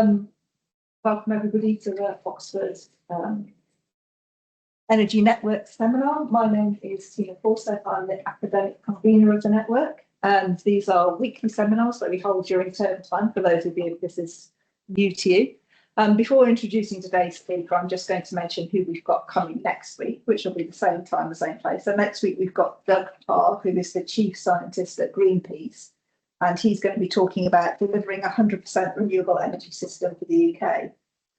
Welcome everybody to the Oxford Energy Network seminar. My name is Tina Forsyth. I'm the academic convener of the network, and these are weekly seminars that we hold during term time for those of you if this is new to you. Before introducing today's speaker, I'm just going to mention who we've got coming next week, which will be the same time, the same place. So next week we've got Doug Parr, who is the Chief Scientist at Greenpeace, and he's going to be talking about delivering 100% renewable energy system for the UK.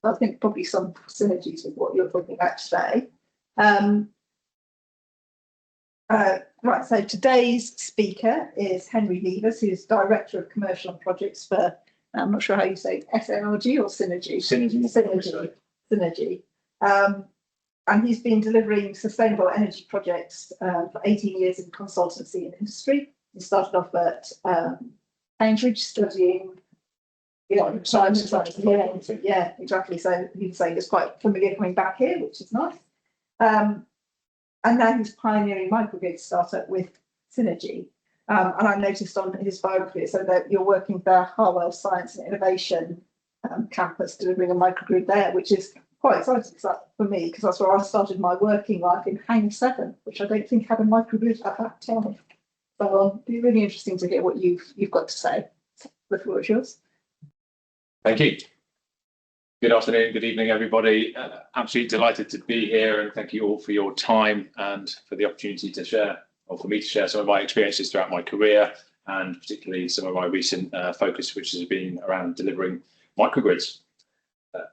I think probably some synergies with what you're talking about today. Right, so today's speaker is Henry Levers, who's Director of Commercial and Projects for, I'm not sure how you say, SNRG or Synergy? Synergy. And he's been delivering sustainable energy projects for 18 years in consultancy and industry. He started off at Cambridge studying science. Yeah, exactly. So he was saying it's quite familiar coming back here, which is nice. And now he's pioneering MicroGrid startup with Synergy. And I noticed on his biography so that you're working for Harwell Science and Innovation campus, delivering a microgrid there, which is quite exciting for me because that's where I started my working life in Hang 7, which I don't think had a microgrid at that time. So it'll be really interesting to hear what you've got to say. The floor is yours. Thank you. Good afternoon, good evening, everybody. Absolutely delighted to be here, and thank you all for your time and for the opportunity to share, or for me to share some of my experiences throughout my career, and particularly some of my recent focus, which has been around delivering microgrids.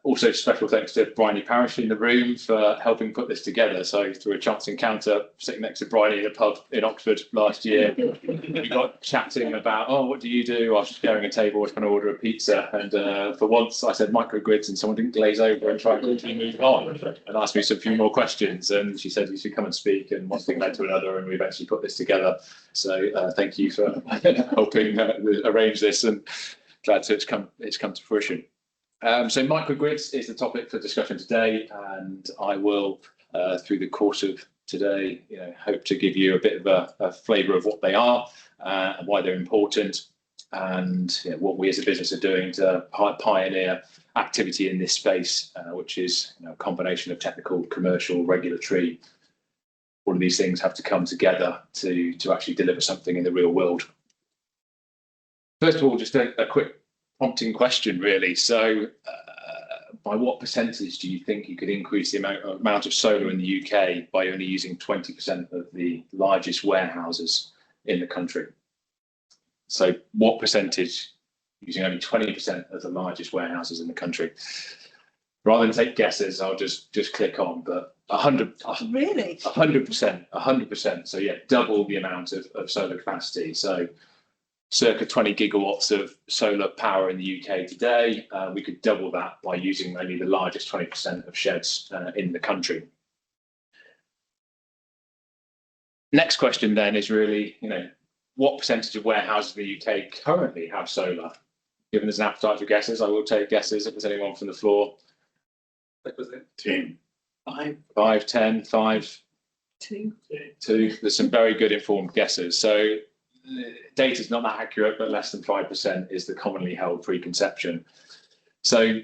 Also, special thanks to Bryony Parish in the room for helping put this together. So through a chance encounter, sitting next to Bryony in a pub in Oxford last year, we got chatting about, oh, what do you do? I was sharing a table, I was going to order a pizza. And for once I said microgrids and someone didn't glaze over and try to quickly move on and ask me some few more questions. And she said, you should come and speak. And one thing led to another, and we eventually put this together. So thank you for helping arrange this, and glad to it's come to fruition. So microgrids is the topic for discussion today, and I will, through the course of today, hope to give you a bit of a flavour of what they are and why they're important, and what we as a business are doing to pioneer activity in this space, which is a combination of technical, commercial, regulatory. All of these things have to come together to actually deliver something in the real world. First of all, just a quick prompting question, really. So by what percentage do you think you could increase the amount of solar in the UK by only using 20% of the largest warehouses in the country? So what percentage using only 20% of the largest warehouses in the country? Rather than take guesses, I'll just click on, but 100%. Really? 100%. So yeah, double the amount of solar capacity. So circa 20 gigawatts of solar power in the UK today. We could double that by using only the largest 20% of sheds in the country. Next question then is really, what percentage of warehouses in the UK currently have solar? Given there's an appetite for guesses, I will take guesses if there's anyone from the floor. What was it? 10. 5, 10, 5. 2. There's some very good informed guesses. So data is not that accurate, but less than 5% is the commonly held preconception. So,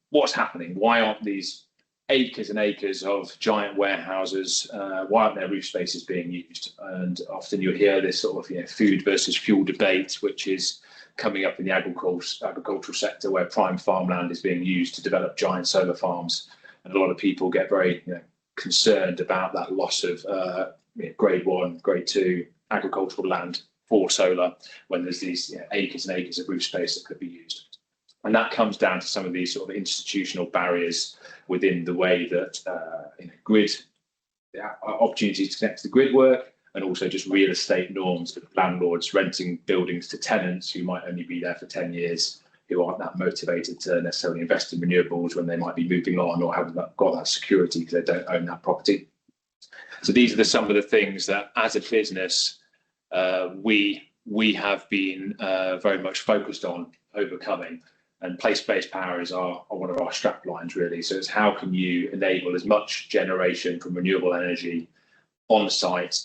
what's happening? Why aren't these acres and acres of giant warehouses, why aren't their roof spaces being used? And often you hear this sort of food versus fuel debate, which is coming up in the agricultural sector, where prime farmland is being used to develop giant solar farms. And a lot of people get very concerned about that loss of grade 1, grade 2 agricultural land for solar, when there's these acres and acres of roof space that could be used. And that comes down to some of these sort of institutional barriers within the way that grid opportunities to connect to the grid work, and also just real estate norms for landlords renting buildings to tenants who might only be there for 10 years, who aren't that motivated to necessarily invest in renewables when they might be moving on or haven't got that security because they don't own that property. So these are some of the things that as a business we have been very much focused on overcoming, and place-based power is one of our strap lines, really. So it's how can you enable as much generation from renewable energy on site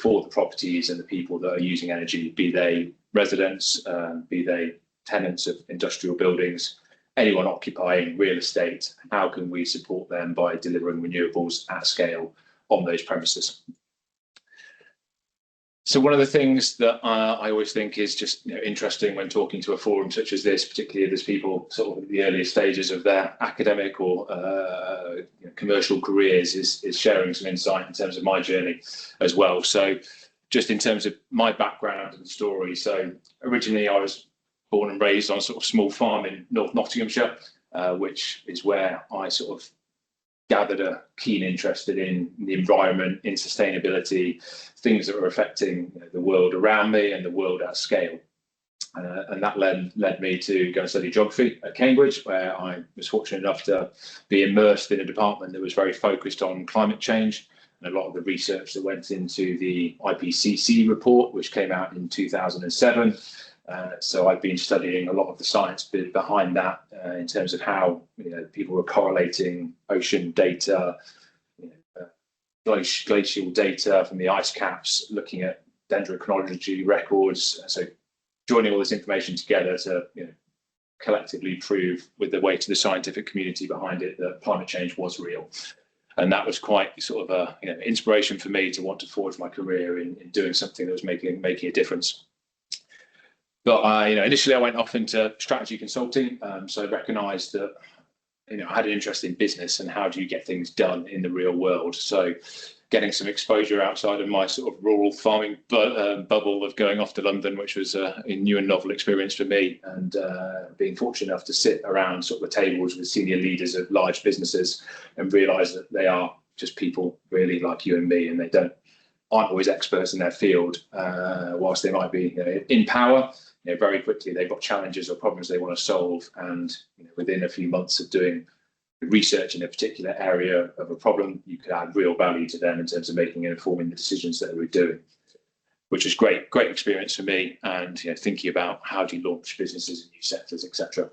for the properties and the people that are using energy, be they residents, be they tenants of industrial buildings, anyone occupying real estate, how can we support them by delivering renewables at scale on those premises? So one of the things that I always think is just interesting when talking to a forum such as this, particularly if there's people sort of at the earlier stages of their academic or commercial careers, is sharing some insight in terms of my journey as well. So just in terms of my background and story, so originally I was born and raised on a sort of small farm in North Nottinghamshire, which is where I sort of gathered a keen interest in the environment, in sustainability, things that were affecting the world around me and the world at scale. And that led me to go and study geography at Cambridge, where I was fortunate enough to be immersed in a department that was very focused on climate change and a lot of the research that went into the IPCC report, which came out in 2007. So I've been studying a lot of the science behind that in terms of how people were correlating ocean data, glacial data from the ice caps, looking at dendrochronology records. So joining all this information together to collectively prove with the weight of the scientific community behind it that climate change was real. And that was quite sort of a inspiration for me to want to forge my career in doing something that was making a difference. But initially I went off into strategy consulting, so I recognised that I had an interest in business and how do you get things done in the real world. So getting some exposure outside of my sort of rural farming bubble of going off to London, which was a new and novel experience for me, and being fortunate enough to sit around sort of the tables with senior leaders of large businesses and realise that they are just people really like you and me, and they aren't always experts in their field, whilst they might be in power. Very quickly they've got challenges or problems they want to solve, and within a few months of doing research in a particular area of a problem, you could add real value to them in terms of making and informing the decisions that they were doing, which is great experience for me. And thinking about how do you launch businesses in new sectors, etc.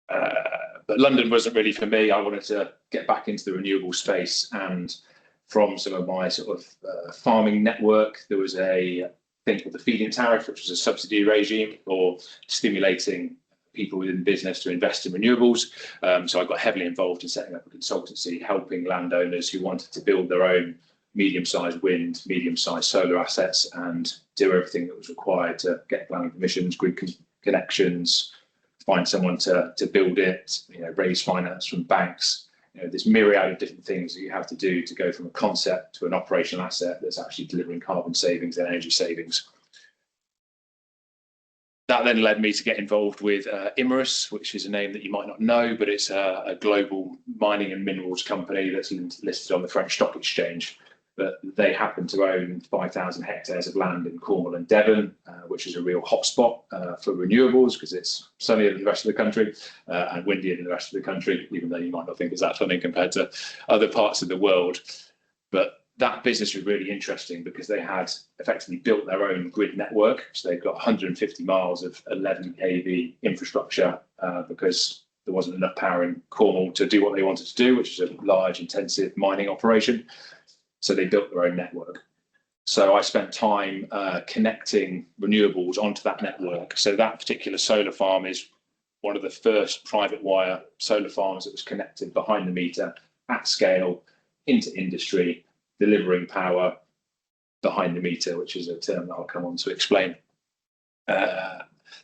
But London wasn't really for me. I wanted to get back into the renewable space, and from some of my sort of farming network, there was a thing called the feed-in tariff, which was a subsidy regime for stimulating people within business to invest in renewables. So I got heavily involved in setting up a consultancy, helping landowners who wanted to build their own medium-sized wind, medium-sized solar assets, and do everything that was required to get planning permissions, grid connections, find someone to build it, raise finance from banks. This myriad of different things that you have to do to go from a concept to an operational asset that's actually delivering carbon savings and energy savings. That then led me to get involved with Imerys, which is a name that you might not know, but it's a global mining and minerals company that's listed on the French Stock Exchange. But they happen to own 5,000 hectares of land in Cornwall and Devon, which is a real hotspot for renewables because it's sunnier than the rest of the country and windier than the rest of the country, even though you might not think it's that funny compared to other parts of the world. But that business was really interesting because they had effectively built their own grid network. So they've got 150 miles of 11 kV infrastructure because there wasn't enough power in Cornwall to do what they wanted to do, which is a large, intensive mining operation. So they built their own network. So I spent time connecting renewables onto that network. So that particular solar farm is one of the first private wire solar farms that was connected behind the meter at scale into industry, delivering power behind the meter, which is a term that I'll come on to explain.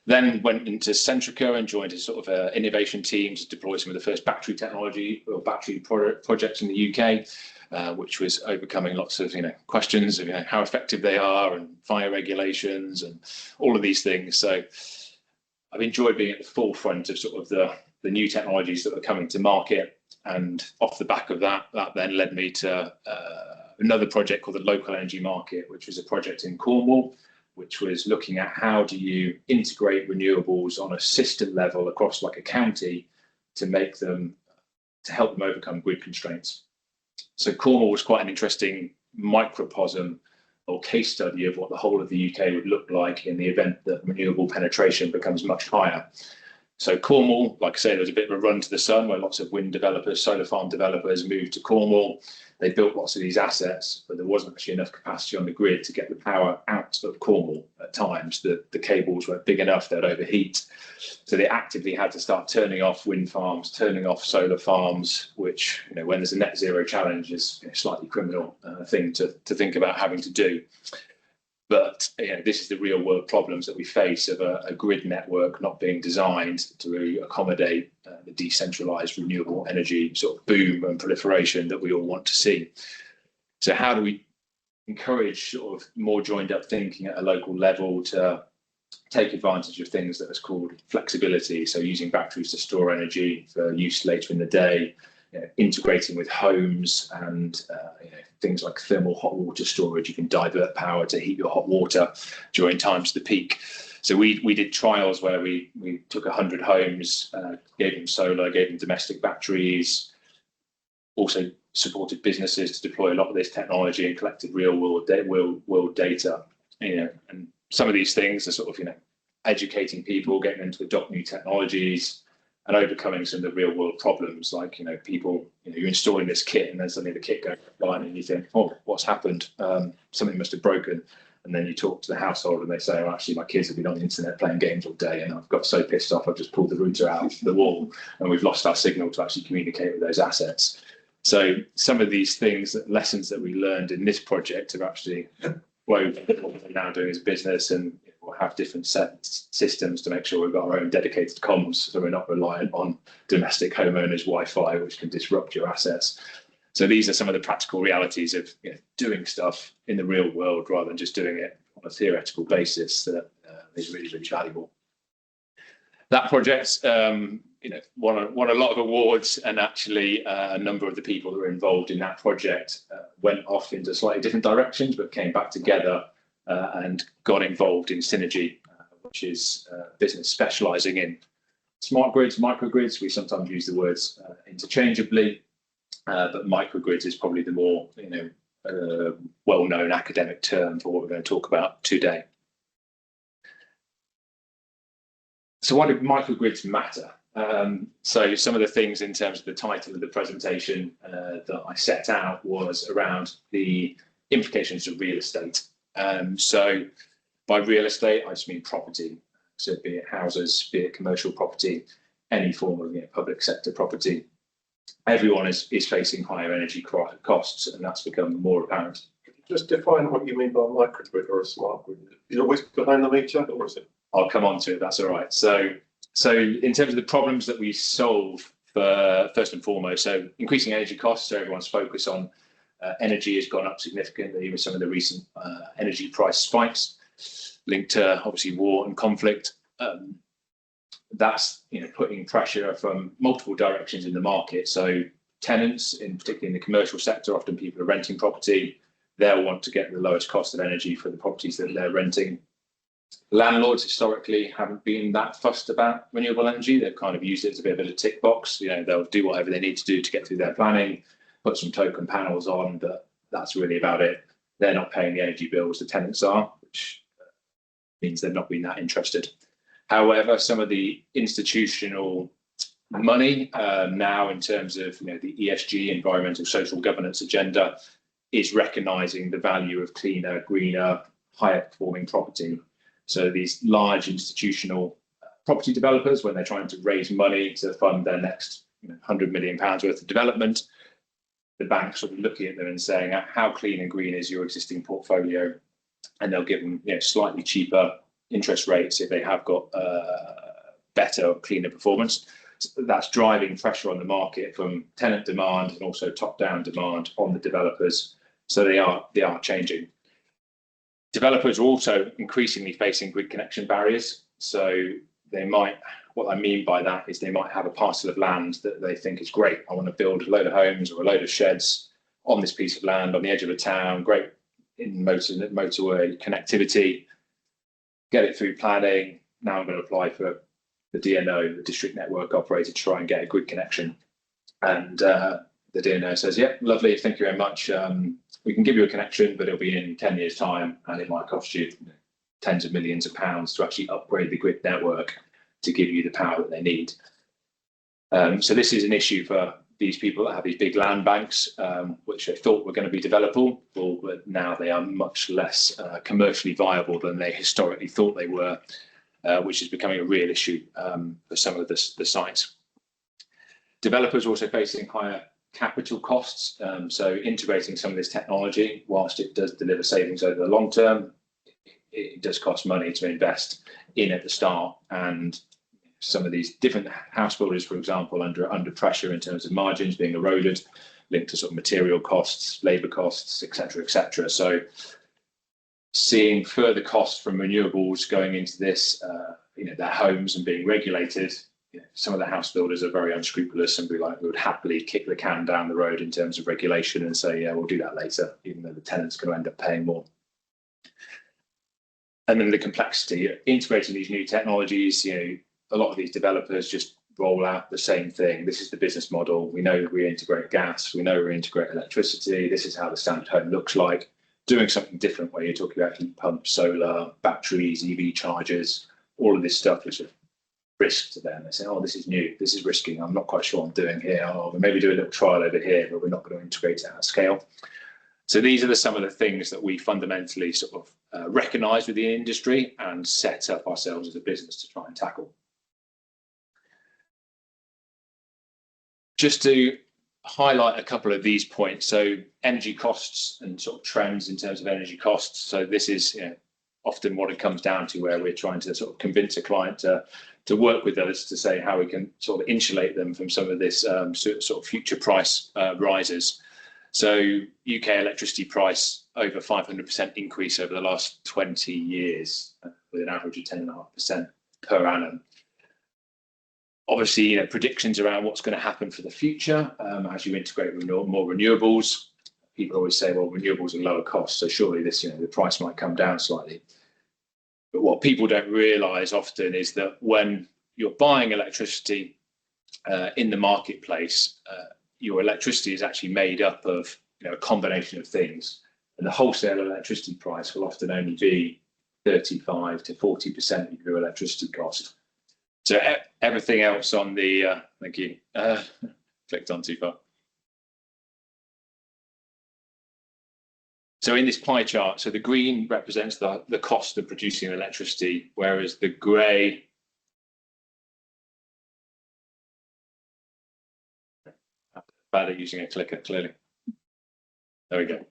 Then went into Centrica and joined a sort of innovation team to deploy some of the first battery technology or battery projects in the UK. Which was overcoming lots of questions of how effective they are and fire regulations and all of these things. So I've enjoyed being at the forefront of sort of the new technologies that are coming to market. And off the back of that, that then led me to another project called the Local Energy Market, which was a project in Cornwall, which was looking at how do you integrate renewables on a system level across like a county to help them overcome grid constraints. So Cornwall was quite an interesting microcosm or case study of what the whole of the UK would look like in the event that renewable penetration becomes much higher. So Cornwall, like I say, there was a bit of a run to the sun where lots of wind developers, solar farm developers moved to Cornwall. They built lots of these assets, but there wasn't actually enough capacity on the grid to get the power out of Cornwall at times. The cables weren't big enough, they'd overheat. So they actively had to start turning off wind farms, turning off solar farms, which, when there's a net zero challenge is a slightly criminal thing to think about having to do. But this is the real world problems that we face of a grid network not being designed to accommodate the decentralized renewable energy sort of boom and proliferation that we all want to see. So how do we encourage sort of more joined up thinking at a local level to take advantage of things that is called flexibility? So using batteries to store energy for use later in the day, integrating with homes and things like thermal hot water storage. You can divert power to heat your hot water during times of the peak. So we did trials where we took 100 homes, gave them solar, gave them domestic batteries, also supported businesses to deploy a lot of this technology and collected real world data. And some of these things are sort of educating people, getting them to adopt new technologies, and overcoming some of the real world problems, like people, you're installing this kit and then suddenly the kit goes offline and you think, oh, what's happened? Something must have broken. And then you talk to the household and they say, oh, actually my kids have been on the internet playing games all day and I've got so pissed off I've just pulled the router out of the wall and we've lost our signal to actually communicate with those assets. So some of these things, lessons that we learned in this project are actually woven what we're now doing as a business, and we'll have different systems to make sure we've got our own dedicated comms, so we're not reliant on domestic homeowners' Wi-Fi, which can disrupt your assets. So these are some of the practical realities of doing stuff in the real world rather than just doing it on a theoretical basis that is really, really valuable. That project won a lot of awards, and actually a number of the people that were involved in that project went off into slightly different directions, but came back together and got involved in SNRG, which is a business specialising in smart grids, microgrids. We sometimes use the words interchangeably, but microgrids is probably the more well-known academic term for what we're going to talk about today. So why do microgrids matter? So some of the things in terms of the title of the presentation that I set out was around the implications of real estate. So by real estate, I just mean property. So be it houses, be it commercial property, any form of public sector property. Everyone is facing higher energy costs, and that's become more apparent. Just define what you mean by a microgrid or a smart grid. Is it always behind the meter, or is it? I'll come on to it, that's all right. So in terms of the problems that we solve, first and foremost, so increasing energy costs, so everyone's focus on energy has gone up significantly with some of the recent energy price spikes linked to obviously war and conflict. That's putting pressure from multiple directions in the market. So tenants, particularly in the commercial sector, often people are renting property, they'll want to get the lowest cost of energy for the properties that they're renting. Landlords historically haven't been that fussed about renewable energy. They've kind of used it as a bit of a tick box. They'll do whatever they need to do to get through their planning, put some token panels on, but that's really about it. They're not paying the energy bills, the tenants are, which means they've not been that interested. However, some of the institutional money now in terms of the ESG, environmental social governance agenda, is recognising the value of cleaner, greener, higher performing property. So these large institutional property developers, when they're trying to raise money to fund their next £100 million worth of development, the banks will be looking at them and saying, how clean and green is your existing portfolio? And they'll give them slightly cheaper interest rates if they have got better, cleaner performance. So that's driving pressure on the market from tenant demand and also top-down demand on the developers. So they are changing. Developers are also increasingly facing grid connection barriers. So what I mean by that is they might have a parcel of land that they think is great. I want to build a load of homes or a load of sheds on this piece of land on the edge of a town, great in motorway connectivity, get it through planning. Now I'm going to apply for the DNO, the district network operator, to try and get a grid connection. And the DNO says, yeah, lovely, thank you very much. We can give you a connection, but it'll be in 10 years' time, and it might cost you tens of millions of pounds to actually upgrade the grid network. to give you the power that they need. So this is an issue for these people that have these big land banks, which they thought were going to be developable, but now they are much less commercially viable than they historically thought they were, which is becoming a real issue for some of the sites. Developers are also facing higher capital costs, so integrating some of this technology, whilst it does deliver savings over the long term, it does cost money to invest in at the start, and some of these different house builders, for example, under pressure in terms of margins being eroded, linked to sort of material costs, labour costs, etc., etc. So seeing further costs from renewables going into this, their homes and being regulated, some of the house builders are very unscrupulous and we would happily kick the can down the road in terms of regulation and say, yeah, we'll do that later, even though the tenant's going to end up paying more. And then the complexity, integrating these new technologies, a lot of these developers just roll out the same thing. This is the business model. We know we integrate gas. We know we integrate electricity. This is how the standard home looks like. Doing something different where you're talking about heat pumps, solar, batteries, EV chargers, all of this stuff is a risk to them. They say, oh, this is new. This is risky. I'm not quite sure what I'm doing here. Oh, we maybe do a little trial over here, but we're not going to integrate it at scale. So these are some of the things that we fundamentally sort of recognise with the industry and set up ourselves as a business to try and tackle. Just to highlight a couple of these points, so energy costs and sort of trends in terms of energy costs. So this is often what it comes down to, where we're trying to sort of convince a client to work with us to say how we can sort of insulate them from some of this sort of future price rises. So UK electricity price over 500% increase over the last 20 years, with an average of 10.5% per annum. Obviously, predictions around what's going to happen for the future as you integrate more renewables. People always say, well, renewables are lower cost, so surely this, the price might come down slightly. But what people don't realise often is that when you're buying electricity in the marketplace, your electricity is actually made up of a combination of things, and the wholesale electricity price will often only be 35 to 40% of your electricity cost. So everything else on the, thank you, clicked on too far. So in this pie chart, so the green represents the cost of producing electricity, whereas the grey, bad at using a clicker, clearly. There we go.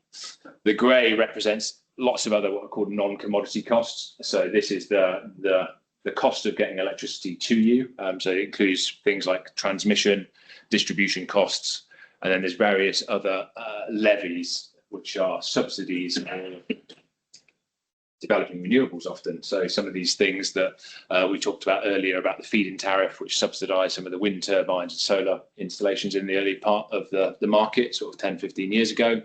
The grey represents lots of other what are called non-commodity costs. So this is the cost of getting electricity to you. So it includes things like transmission, distribution costs, and then there's various other levies, which are subsidies for developing renewables often. So some of these things that we talked about earlier about the feed-in tariff, which subsidise some of the wind turbines and solar installations in the early part of the market, sort of 10, 15 years ago.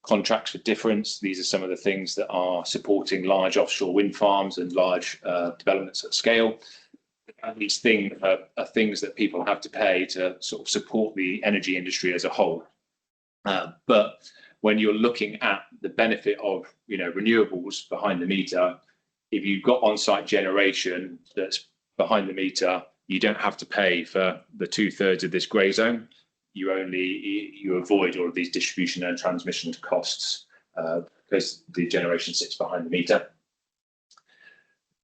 Contracts for difference. These are some of the things that are supporting large offshore wind farms and large developments at scale. And these things are things that people have to pay to sort of support the energy industry as a whole. But when you're looking at the benefit of renewables behind the meter, if you've got on-site generation that's behind the meter, you don't have to pay for the 2/3 of this grey zone. You avoid all of these distribution and transmission costs because the generation sits behind the meter.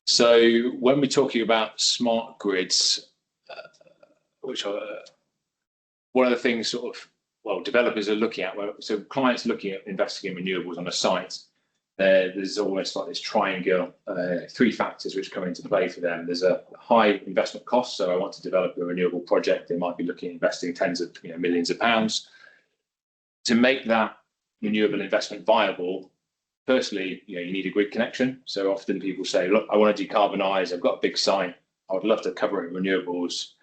So when we're talking about smart grids, which are one of the things developers are looking at, so clients looking at investing in renewables on a site, there's almost like this triangle, three factors which come into play for them. There's a high investment cost, so I want to develop a renewable project. They might be looking at investing tens of millions of pounds. To make that renewable investment viable, firstly, you need a grid connection. So often people say, look, I want to decarbonise, I've got a big site, I would love to cover it with renewables.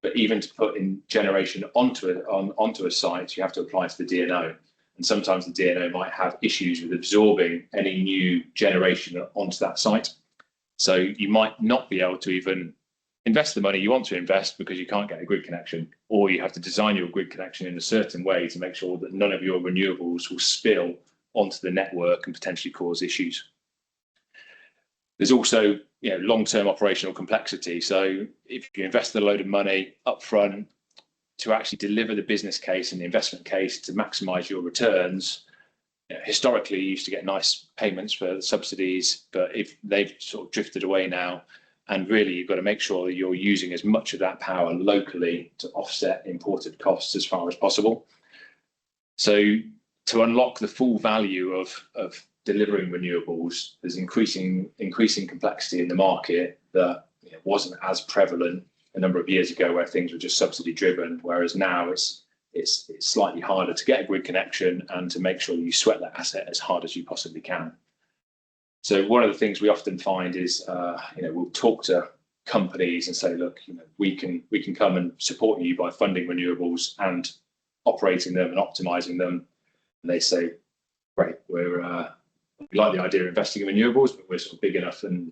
But even to put in generation onto a site, you have to apply to the DNO. And sometimes the DNO might have issues with absorbing any new generation onto that site. So you might not be able to even invest the money you want to invest because you can't get a grid connection, or you have to design your grid connection in a certain way to make sure that none of your renewables will spill onto the network and potentially cause issues. There's also long-term operational complexity. So if you invest a load of money upfront to actually deliver the business case and the investment case to maximize your returns, historically you used to get nice payments for the subsidies, but if they've sort of drifted away now, and really you've got to make sure that you're using as much of that power locally to offset imported costs as far as possible. So to unlock the full value of delivering renewables, there's increasing complexity in the market that wasn't as prevalent a number of years ago, where things were just subsidy driven, whereas now it's slightly harder to get a grid connection and to make sure you sweat that asset as hard as you possibly can. So one of the things we often find is we'll talk to companies and say, look, we can come and support you by funding renewables and operating them and optimizing them. And they say, great, we like the idea of investing in renewables, but we're sort of big enough and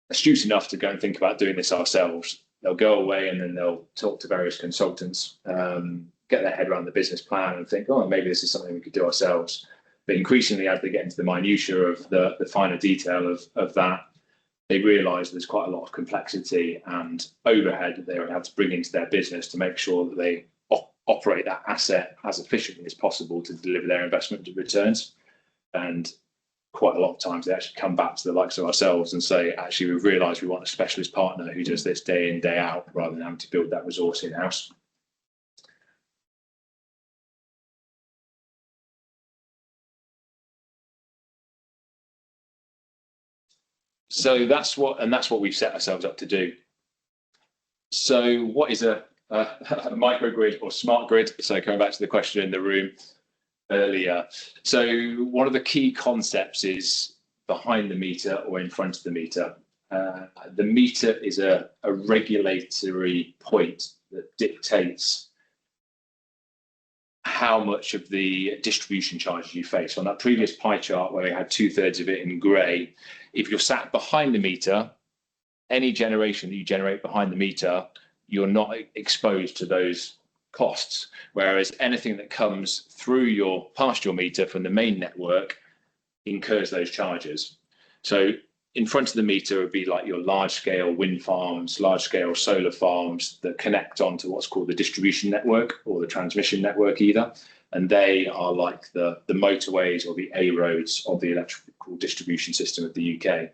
astute enough to go and think about doing this ourselves. They'll go away and then they'll talk to various consultants, get their head around the business plan and think, oh, maybe this is something we could do ourselves. But increasingly, as they get into the minutiae of the finer detail of that, they realise there's quite a lot of complexity and overhead that they would have to bring into their business to make sure that they operate that asset as efficiently as possible to deliver their investment returns. And quite a lot of times they actually come back to the likes of ourselves and say, actually, we've realised we want a specialist partner who does this day in, day out, rather than having to build that resource in-house. So that's what we've set ourselves up to do. So what is a microgrid or smart grid? So coming back to the question in the room earlier. So one of the key concepts is behind the meter or in front of the meter. The meter is a regulatory point that dictates how much of the distribution charges you face. On that previous pie chart where we had 2/3 of it in grey, if you're sat behind the meter, any generation that you generate behind the meter, you're not exposed to those costs. Whereas anything that comes through past your meter from the main network incurs those charges. So in front of the meter would be like your large scale wind farms, large scale solar farms that connect onto what's called the distribution network or the transmission network either. And they are like the motorways or the A roads of the electrical distribution system of the UK.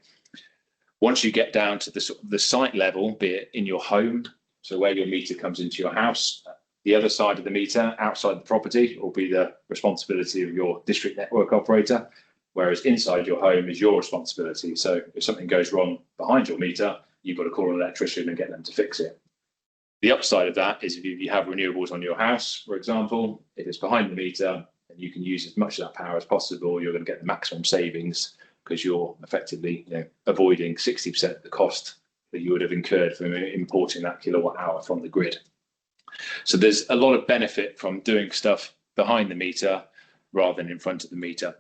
Once you get down to the site level, be it in your home, so where your meter comes into your house, the other side of the meter outside the property will be the responsibility of your district network operator, whereas inside your home is your responsibility. So if something goes wrong behind your meter, you've got to call an electrician and get them to fix it. The upside of that is if you have renewables on your house, for example, if it's behind the meter and you can use as much of that power as possible, you're going to get the maximum savings because you're effectively avoiding 60% of the cost that you would have incurred from importing that kilowatt hour from the grid. So there's a lot of benefit from doing stuff behind the meter rather than in front of the meter.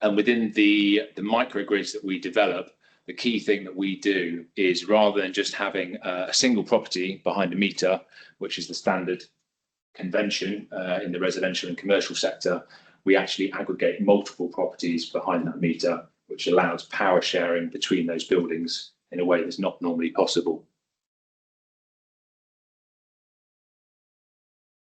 And within the microgrids that we develop, the key thing that we do is rather than just having a single property behind a meter, which is the standard convention in the residential and commercial sector, we actually aggregate multiple properties behind that meter, which allows power sharing between those buildings in a way that's not normally possible.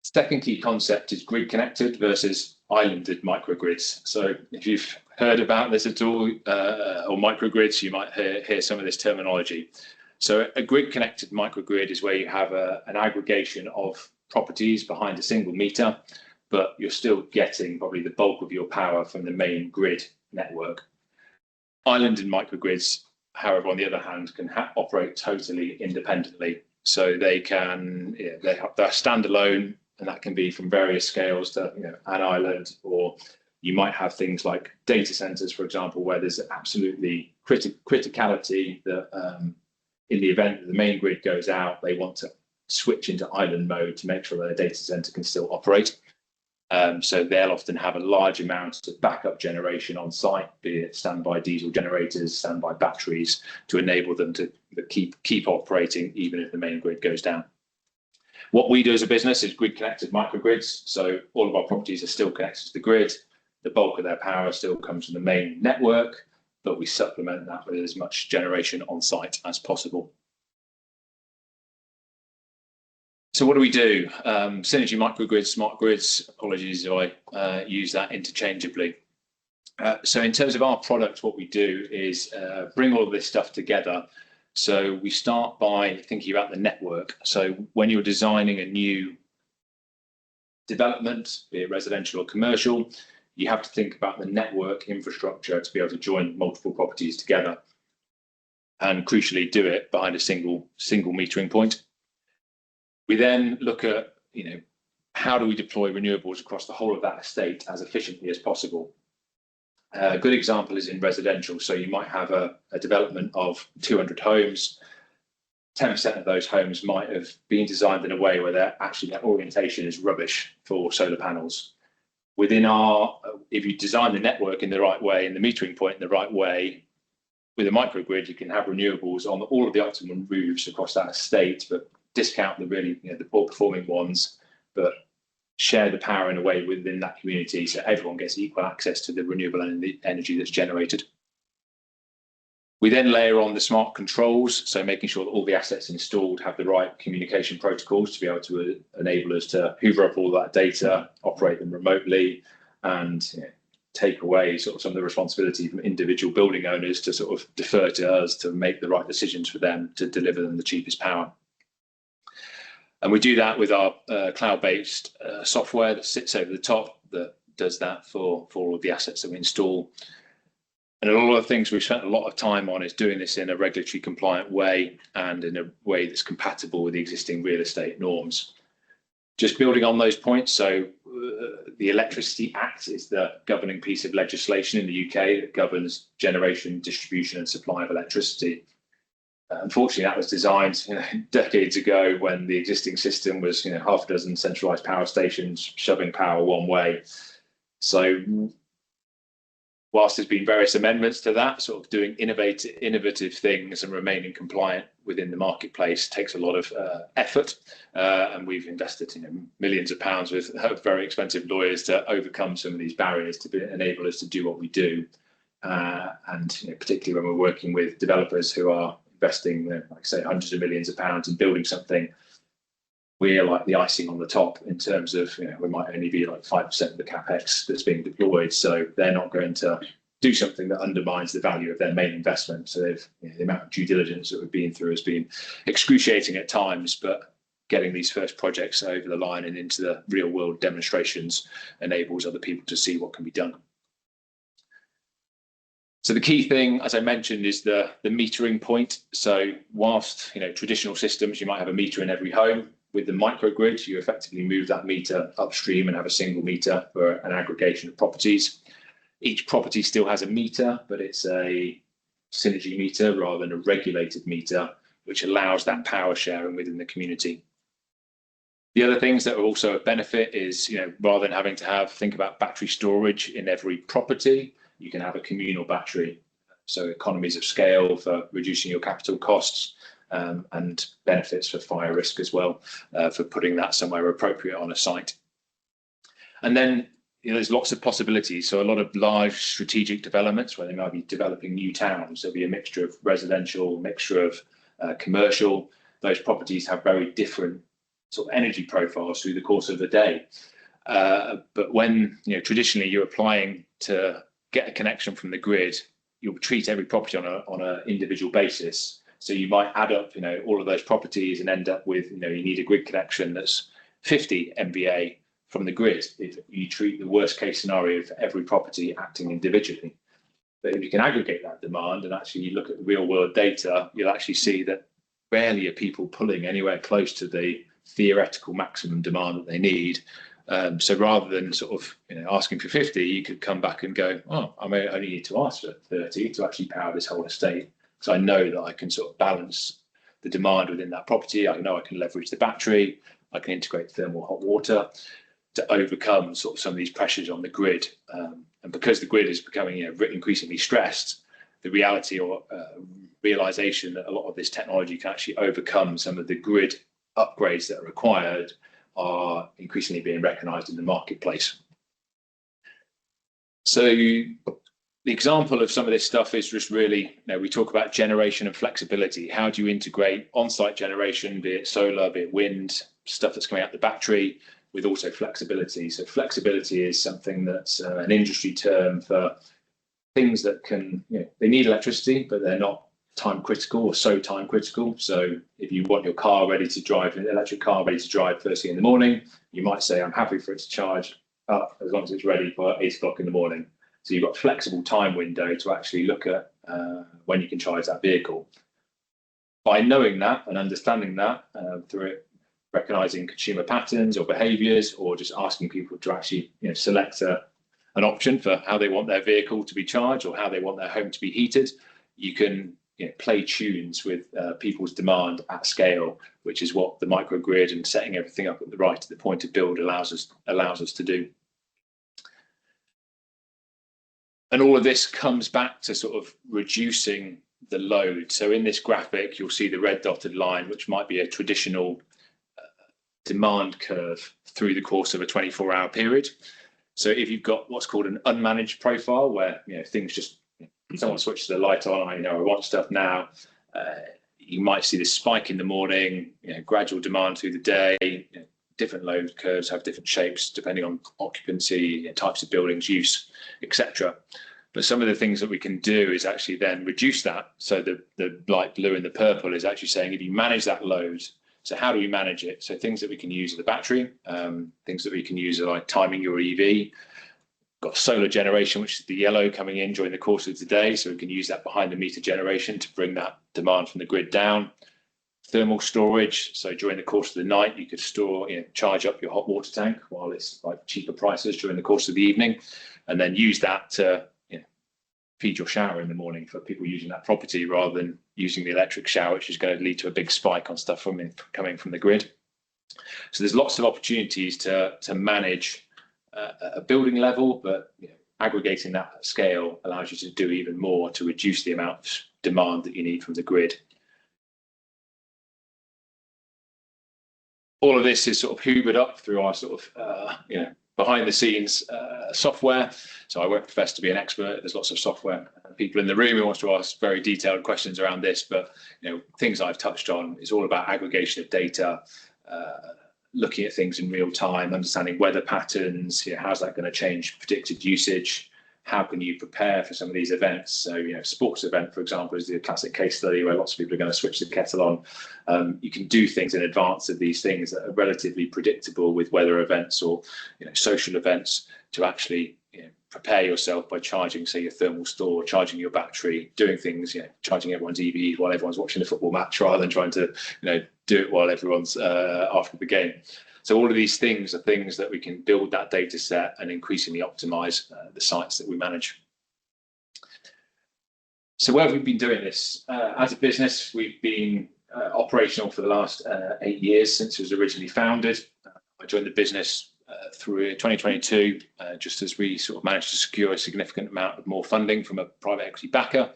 Second key concept is grid connected versus islanded microgrids. So if you've heard about this at all, or microgrids, you might hear some of this terminology. So a grid connected microgrid is where you have an aggregation of properties behind a single meter, but you're still getting probably the bulk of your power from the main grid network. Islanded microgrids, however, on the other hand, can operate totally independently. So they're standalone, and that can be from various scales to an island, or you might have things like data centers, for example, where there's absolutely criticality that in the event that the main grid goes out, they want to switch into island mode to make sure that their data center can still operate. So they'll often have a large amount of backup generation on site, be it standby diesel generators, standby batteries, to enable them to keep operating even if the main grid goes down. What we do as a business is grid connected microgrids. So all of our properties are still connected to the grid. The bulk of their power still comes from the main network, but we supplement that with as much generation on site as possible. So what do we do? Synergy microgrids, smart grids, apologies if I use that interchangeably. So in terms of our product, what we do is bring all of this stuff together. So we start by thinking about the network. So when you're designing a new development, be it residential or commercial, you have to think about the network infrastructure to be able to join multiple properties together, and crucially do it behind a single metering point. We then look at, how do we deploy renewables across the whole of that estate as efficiently as possible? A good example is in residential. So you might have a development of 200 homes. 10% of those homes might have been designed in a way where their orientation is rubbish for solar panels. If you design the network in the right way and the metering point in the right way, with a microgrid, you can have renewables on all of the optimum roofs across that estate, but discount the really, the poor performing ones, but share the power in a way within that community so everyone gets equal access to the renewable energy that's generated. We then layer on the smart controls, so making sure that all the assets installed have the right communication protocols to be able to enable us to hoover up all that data, operate them remotely, and take away sort of some of the responsibility from individual building owners to sort of defer to us to make the right decisions for them to deliver them the cheapest power. And we do that with our cloud-based software that sits over the top that does that for all of the assets that we install. And a lot of things we've spent a lot of time on is doing this in a regulatory compliant way and in a way that's compatible with the existing real estate norms. Just building on those points, so the Electricity Act is the governing piece of legislation in the UK that governs generation, distribution and supply of electricity. Unfortunately, that was designed decades ago when the existing system was half a dozen centralised power stations shoving power one way. So whilst there's been various amendments to that, sort of doing innovative things and remaining compliant within the marketplace takes a lot of effort, and we've invested millions of pounds with very expensive lawyers to overcome some of these barriers to enable us to do what we do, and particularly when we're working with developers who are investing, like I say, hundreds of millions of pounds in building something, we're like the icing on the top in terms of, we might only be like 5% of the capex that's being deployed. So they're not going to do something that undermines the value of their main investment. So they've, the amount of due diligence that we've been through has been excruciating at times, but getting these first projects over the line and into the real world demonstrations enables other people to see what can be done. So the key thing, as I mentioned, is the metering point. So whilst traditional systems, you might have a meter in every home. With the microgrid, you effectively move that meter upstream and have a single meter for an aggregation of properties. Each property still has a meter, but it's a synergy meter rather than a regulated meter, which allows that power sharing within the community. The other things that are also a benefit is, rather than having to think about battery storage in every property, you can have a communal battery. So economies of scale for reducing your capital costs, and benefits for fire risk as well, for putting that somewhere appropriate on a site. And then there's lots of possibilities. So a lot of large strategic developments where they might be developing new towns, there'll be a mixture of residential, mixture of commercial. Those properties have very different sort of energy profiles through the course of the day. But when traditionally you're applying to get a connection from the grid, you'll treat every property on an individual basis. So you might add up, all of those properties and end up with, you need a grid connection that's 50 MVA from the grid if you treat the worst case scenario for every property acting individually. But if you can aggregate that demand and actually look at the real world data, you'll actually see that rarely are people pulling anywhere close to the theoretical maximum demand that they need. So rather than sort of asking for 50, you could come back and go, oh, I may only need to ask for 30 to actually power this whole estate. So I know that I can sort of balance the demand within that property. I know I can leverage the battery. I can integrate thermal hot water to overcome sort of some of these pressures on the grid. And because the grid is becoming increasingly stressed, the reality or realization that a lot of this technology can actually overcome some of the grid upgrades that are required are increasingly being recognized in the marketplace. So the example of some of this stuff is just really, we talk about generation and flexibility. How do you integrate on-site generation, be it solar, be it wind, stuff that's coming out the battery, with also flexibility? So flexibility is something that's an industry term for things that can, they need electricity, but they're not time critical or so time critical. So if you want your car ready to drive, an electric car ready to drive first thing in the morning, you might say, I'm happy for it to charge up as long as it's ready for 8 o'clock in the morning. So you've got a flexible time window to actually look at when you can charge that vehicle. By knowing that and understanding that through it, recognizing consumer patterns or behaviors, or just asking people to actually select an option for how they want their vehicle to be charged or how they want their home to be heated, you can play tunes with people's demand at scale, which is what the microgrid and setting everything up at the point of build allows us to do. And all of this comes back to sort of reducing the load. So in this graphic, you'll see the red dotted line, which might be a traditional demand curve through the course of a 24-hour period. So if you've got what's called an unmanaged profile, where things just, someone switches the light on, I want stuff now, you might see this spike in the morning, gradual demand through the day. Different load curves have different shapes depending on occupancy, types of buildings, use, etc. But some of the things that we can do is actually then reduce that. So the light blue and the purple is actually saying if you manage that load, so how do we manage it? So things that we can use are the battery, things that we can use are like timing your EV. Got solar generation, which is the yellow coming in during the course of the day. So we can use that behind the meter generation to bring that demand from the grid down. Thermal storage, so during the course of the night you could store, charge up your hot water tank while it's like cheaper prices during the course of the evening, and then use that to feed your shower in the morning for people using that property rather than using the electric shower, which is going to lead to a big spike on stuff coming from the grid. So there's lots of opportunities to manage a building level, but aggregating that at scale allows you to do even more to reduce the amount of demand that you need from the grid. All of this is sort of hoovered up through our sort of, behind the scenes software. So I won't profess to be an expert. There's lots of software people in the room who wants to ask very detailed questions around this, but things I've touched on is all about aggregation of data, looking at things in real time, understanding weather patterns, how's that going to change predicted usage, how can you prepare for some of these events? So, sports event, for example, is the classic case study where lots of people are going to switch the kettle on. You can do things in advance of these things that are relatively predictable with weather events or social events to actually prepare yourself by charging, say, your thermal store, charging your battery, doing things, charging everyone's EVs while everyone's watching the football match rather than trying to, do it while everyone's after the game. So all of these things are things that we can build that data set and increasingly optimize the sites that we manage. So where have we been doing this? As a business, we've been operational for the last 8 years since it was originally founded. I joined the business through 2022, just as we sort of managed to secure a significant amount of more funding from a private equity backer.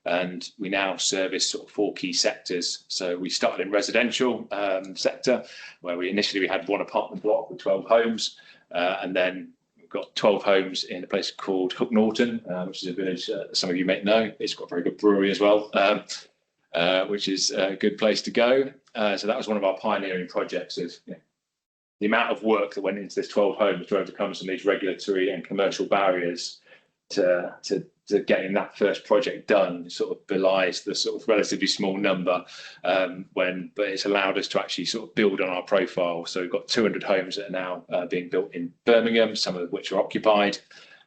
And we now service sort of 4 key sectors. So we started in residential sector, where we had one apartment block with 12 homes, and then we've got 12 homes in a place called Hook Norton, which is a village that some of you may know. It's got a very good brewery as well, which is a good place to go. So that was one of our pioneering projects of the amount of work that went into this 12 homes to overcome some of these regulatory and commercial barriers to getting that first project done sort of belies the sort of relatively small number, but it's allowed us to actually sort of build on our profile. So we've got 200 homes that are now being built in Birmingham, some of which are occupied.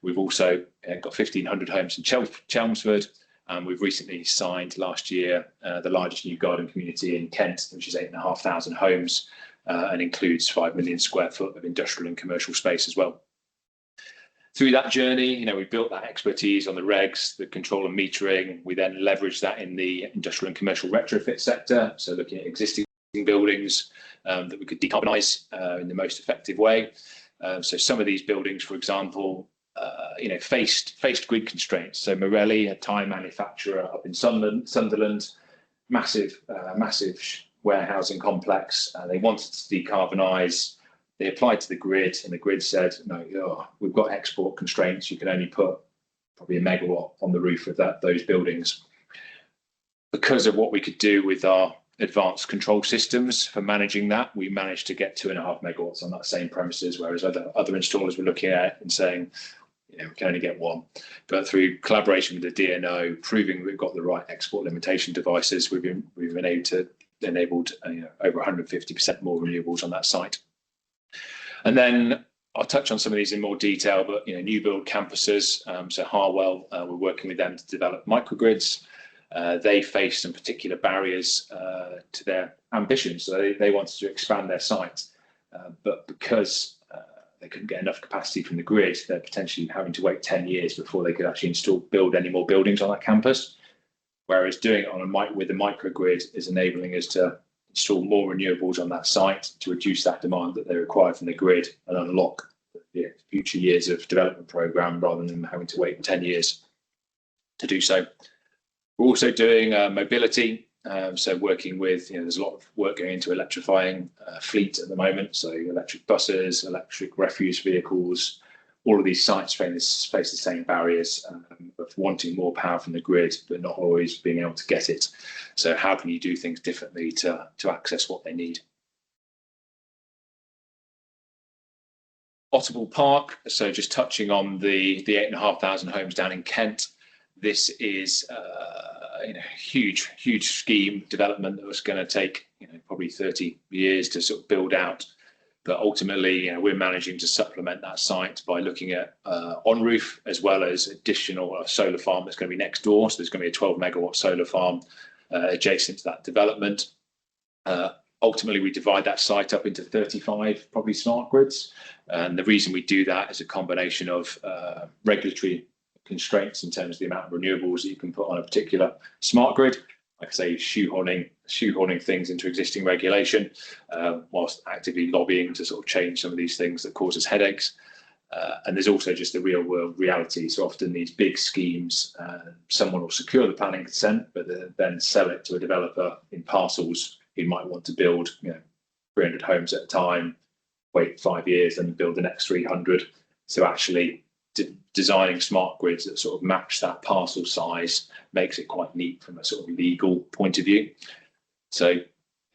We've also got 1,500 homes in Chelmsford, and we've recently signed last year the largest new garden community in Kent, which is 8,500 homes and includes 5 million square foot of industrial and commercial space as well. Through that journey, we built that expertise on the regs, the control and metering. We then leveraged that in the industrial and commercial retrofit sector. So looking at existing buildings that we could decarbonise in the most effective way. So some of these buildings, for example, faced grid constraints. So Morelli, a tire manufacturer up in Sunderland, massive warehousing complex. They wanted to decarbonise. They applied to the grid, and the grid said, no, we've got export constraints. You can only put probably a megawatt on the roof of those buildings. Because of what we could do with our advanced control systems for managing that, we managed to get 2.5 megawatts on that same premises, whereas other installers were looking at it and saying, we can only get 1. But through collaboration with the DNO, proving we've got the right export limitation devices, we've been enabled over 150% more renewables on that site. And then I'll touch on some of these in more detail, but new build campuses. So Harwell, we're working with them to develop microgrids. They faced some particular barriers to their ambitions. So they wanted to expand their site, but because they couldn't get enough capacity from the grid, they're potentially having to wait 10 years before they could actually build any more buildings on that campus. Whereas doing it with a microgrid is enabling us to install more renewables on that site to reduce that demand that they require from the grid and unlock the future years of development program rather than having to wait 10 years to do so. We're also doing mobility, so working with, there's a lot of work going into electrifying fleet at the moment, so electric buses, electric refuse vehicles. All of these sites face the same barriers of wanting more power from the grid, but not always being able to get it. So how can you do things differently to access what they need? Otterbull Park, so just touching on the 8,500 homes down in Kent. This is huge scheme development that was going to take probably 30 years to sort of build out. But ultimately, we're managing to supplement that site by looking at on-roof as well as additional solar farm that's going to be next door. So there's going to be a 12 megawatt solar farm adjacent to that development. Ultimately, we divide that site up into 35 probably smart grids. And the reason we do that is a combination of regulatory constraints in terms of the amount of renewables that you can put on a particular smart grid. Like I say, shoehorning things into existing regulation, whilst actively lobbying to sort of change some of these things that cause us headaches. And there's also just the real world reality. So often these big schemes, someone will secure the planning consent, but then sell it to a developer in parcels who might want to build 300 homes at a time, wait 5 years, and build the next 300. So actually designing smart grids that sort of match that parcel size makes it quite neat from a sort of legal point of view. So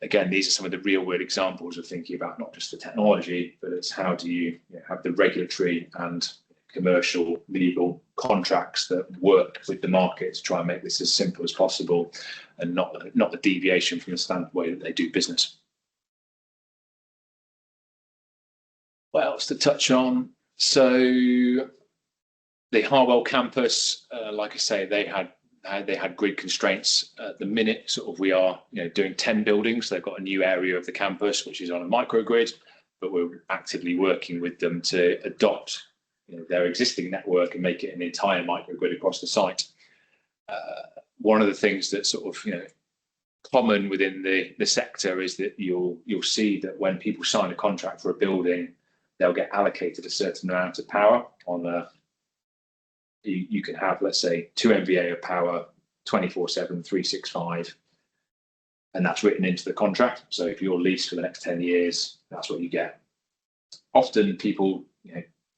again, these are some of the real world examples of thinking about not just the technology, but it's how do you have the regulatory and commercial legal contracts that work with the market to try and make this as simple as possible and not the deviation from the standard way that they do business. What else to touch on? So the Harwell campus, like I say, they had grid constraints. At the minute, sort of we are doing 10 buildings. They've got a new area of the campus which is on a microgrid, but we're actively working with them to adopt their existing network and make it an entire microgrid across the site. One of the things that's sort of common within the sector is that you'll see that when people sign a contract for a building, they'll get allocated a certain amount of power on a. You can have, let's say, 2 MVA of power 24/7, 365, and that's written into the contract. So if you're leased for the next 10 years, that's what you get. Often people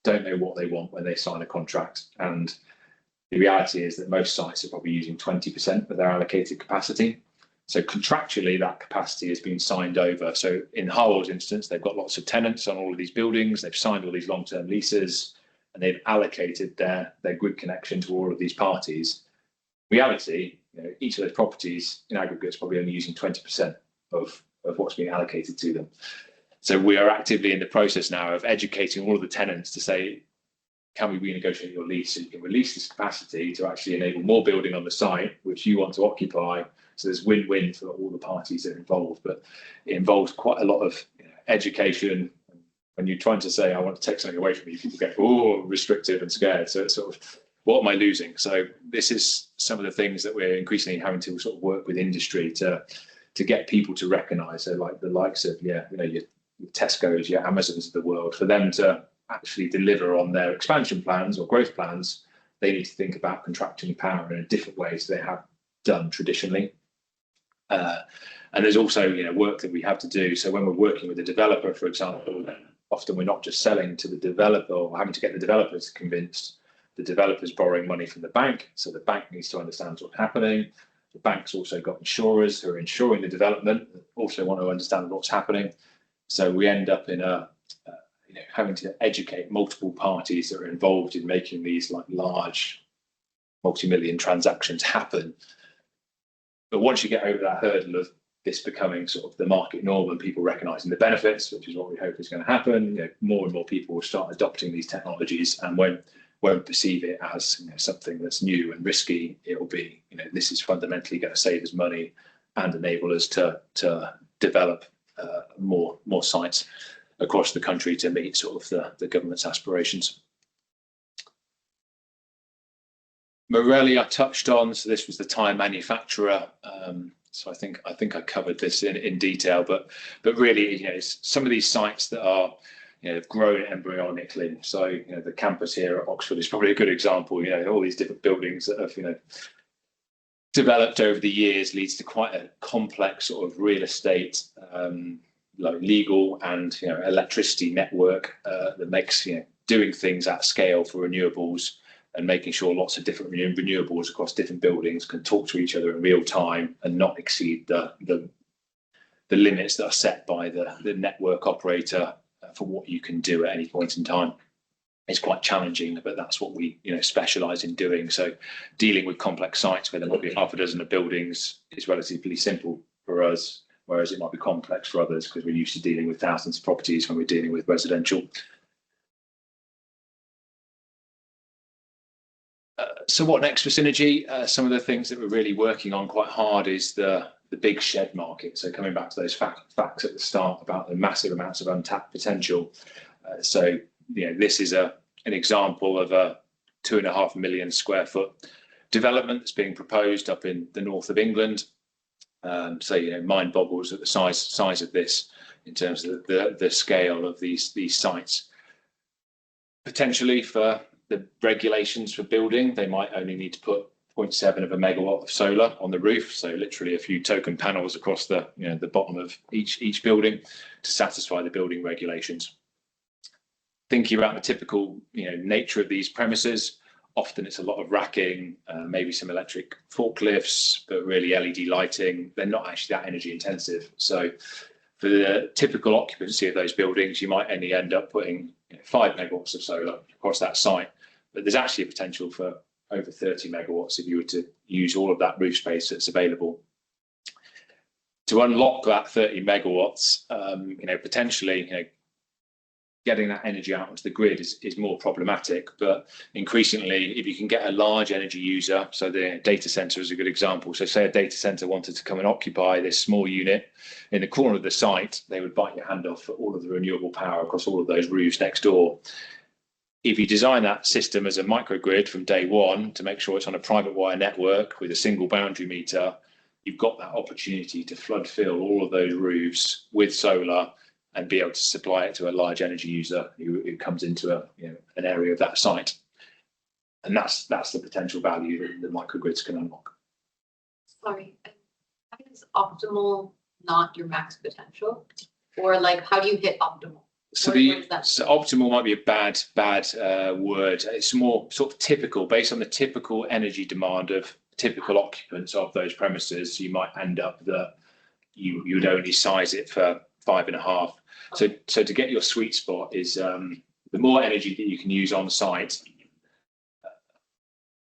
don't know what they want when they sign a contract, and the reality is that most sites are probably using 20% of their allocated capacity. So contractually, that capacity has been signed over. So in Harwell's instance, they've got lots of tenants on all of these buildings. They've signed all these long-term leases, and they've allocated their grid connection to all of these parties. In reality, each of those properties in aggregate is probably only using 20% of what's being allocated to them. So we are actively in the process now of educating all of the tenants to say, can we renegotiate your lease so you can release this capacity to actually enable more building on the site, which you want to occupy. So there's win-win for all the parties that are involved, but it involves quite a lot of education. When you're trying to say, I want to take something away from you, people get, restrictive and scared. So it's sort of, what am I losing? So this is some of the things that we're increasingly having to sort of work with industry to get people to recognise. So like the likes of, your Tesco's, your Amazons of the world, for them to actually deliver on their expansion plans or growth plans, they need to think about contracting power in a different way to they have done traditionally. And there's also work that we have to do. So when we're working with a developer, for example, often we're not just selling to the developer or having to get the developers convinced, the developer's borrowing money from the bank, so the bank needs to understand what's happening. The bank's also got insurers who are insuring the development, also want to understand what's happening. So we end up in a having to educate multiple parties that are involved in making these like large multi-million transactions happen. But once you get over that hurdle of this becoming sort of the market norm and people recognizing the benefits, which is what we hope is going to happen, more and more people will start adopting these technologies and won't perceive it as something that's new and risky. It will be, this is fundamentally going to save us money and enable us to develop more sites across the country to meet sort of the government's aspirations. Morelli I touched on, so this was the tyre manufacturer. So I think I covered this in detail, but really, some of these sites that are have grown embryonically. So the campus here at Oxford is probably a good example. All these different buildings that have developed over the years leads to quite a complex sort of real estate, like legal and electricity network that makes doing things at scale for renewables and making sure lots of different renewables across different buildings can talk to each other in real time and not exceed the limits that are set by the network operator for what you can do at any point in time. It's quite challenging, but that's what we specialise in doing. So dealing with complex sites where there might be half a dozen of buildings is relatively simple for us, whereas it might be complex for others because we're used to dealing with thousands of properties when we're dealing with residential. So what next for SNRG? Some of the things that we're really working on quite hard is the big shed market. So coming back to those facts at the start about the massive amounts of untapped potential. This is an example of a 2.5 million square foot development that's being proposed up in the north of England. Mind boggles at the size of this in terms of the scale of these sites. Potentially for the regulations for building, they might only need to put 0.7 of a megawatt of solar on the roof, so literally a few token panels across the bottom of each building to satisfy the building regulations. Thinking about the typical nature of these premises, often it's a lot of racking, maybe some electric forklifts, but really LED lighting. They're not actually that energy intensive. So for the typical occupancy of those buildings, you might only end up putting 5 megawatts of solar across that site, but there's actually a potential for over 30 megawatts if you were to use all of that roof space that's available. To unlock that 30 megawatts, potentially, getting that energy out onto the grid is more problematic, but increasingly, if you can get a large energy user, so the data center is a good example. So say a data center wanted to come and occupy this small unit in the corner of the site, they would bite your hand off for all of the renewable power across all of those roofs next door. If you design that system as a microgrid from day one to make sure it's on a private wire network with a single boundary meter, you've got that opportunity to flood fill all of those roofs with solar and be able to supply it to a large energy user who comes into an area of that site. And that's the potential value that the microgrids can unlock. Sorry, is optimal not your max potential? Or like, how do you hit optimal? So optimal might be a bad word. It's more sort of typical, based on the typical energy demand of typical occupants of those premises. You might end up that you would only size it for 5.5. So to get your sweet spot is the more energy that you can use on site,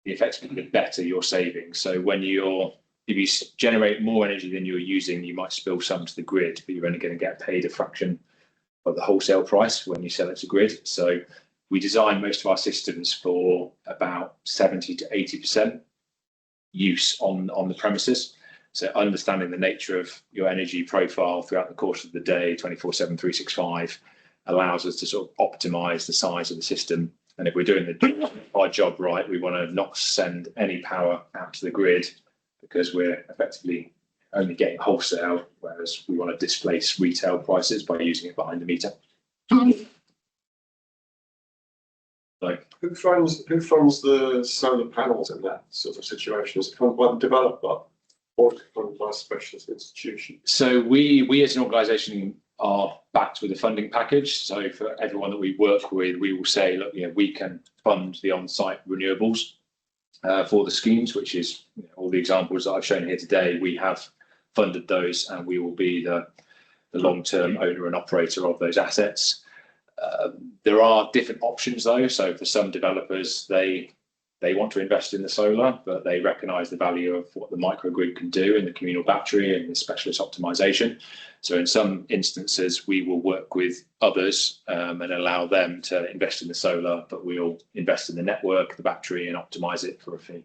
effectively the better your savings. So if you generate more energy than you're using, you might spill some to the grid, but you're only going to get paid a fraction of the wholesale price when you sell it to grid. So we design most of our systems for about 70 to 80% use on the premises. So understanding the nature of your energy profile throughout the course of the day, 24/7, 365, allows us to sort of optimize the size of the system. And if we're doing our job right, we want to not send any power out to the grid because we're effectively only getting wholesale, whereas we want to displace retail prices by using it behind the meter. So, who funds the solar panels in that sort of situation? Is it funded by the developer or is it funded by a specialist institution? So we as an organisation are backed with a funding package. So for everyone that we work with, we will say, look, we can fund the on-site renewables for the schemes, which is all the examples that I've shown here today. We have funded those, and we will be the long-term owner and operator of those assets. There are different options though. So for some developers, they want to invest in the solar, but they recognise the value of what the microgrid can do in the communal battery and the specialist optimisation. So in some instances, we will work with others and allow them to invest in the solar, but we'll invest in the network, the battery, and optimise it for a fee.